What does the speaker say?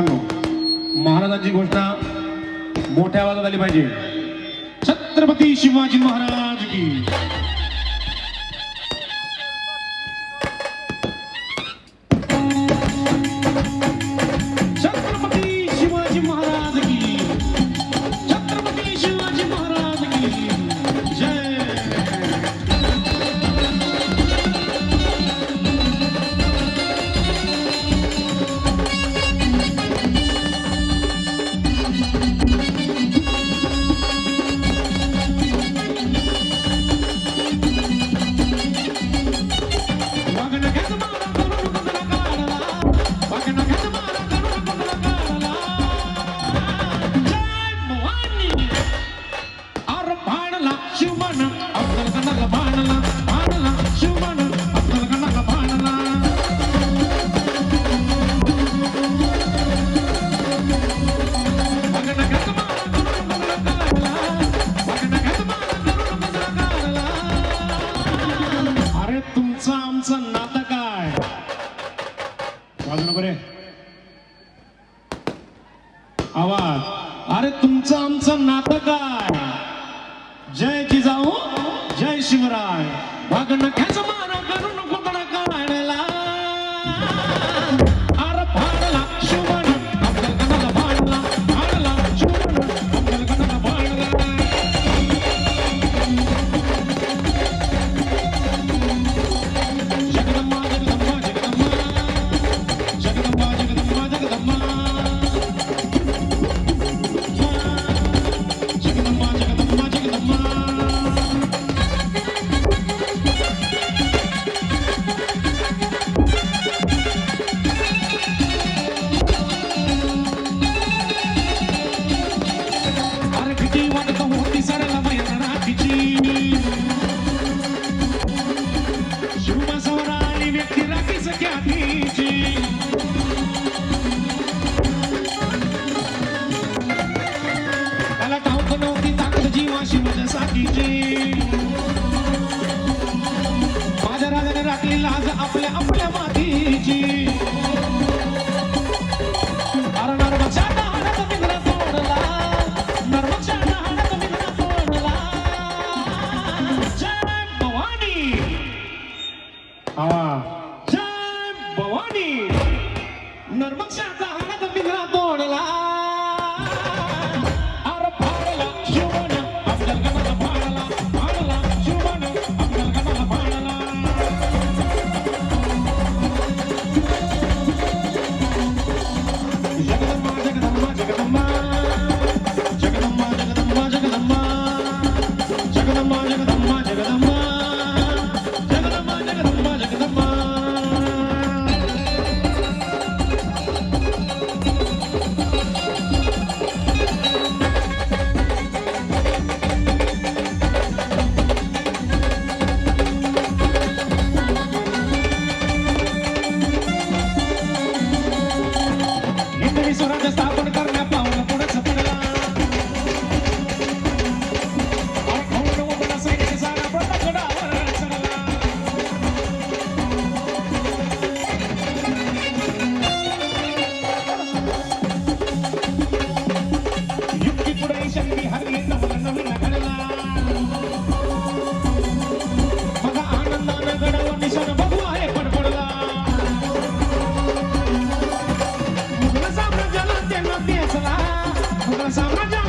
महाराजांची घोषणा मोठ्या आवाजात आली पाहिजे. छत्रपती शिवाजी महाराज की. छत्रपती शिवाजी महाराज की. छत्रपती शिवाजी महाराज की जय. नातं काय नको रे आवाज. अरे तुमचं आमचं नातं काय. जय जिजाऊ जय शिवराय. भाग नख्याचं मारा करू नको तडा काढायला. अरे फाडला शिवण आपल्या कणाला फाडला. फाडला शिवण आपल्या कणाला फाडला. माझ्या राजाने राखली लाज आपल्या आपल्या मातीची. अरे नरमच्या डहाण्याचा पिंजरा तोडला. नरमच्या डहाण्याचा पिंजरा तोडला. जय भवानी. जय भवानी. नरमच्या डहाण्याचा पिंजरा तोडला. स्वराज्य स्थापन करण्या पावलं पुढे सपडला. सैनिक सारा प्रतापगडावर चढला. युक्ती पुढे शक्ती हरली नवल नवीन घडला. बघा आनंदानं गडावर निशाण बघू आहे पडपडला. साम्राज्य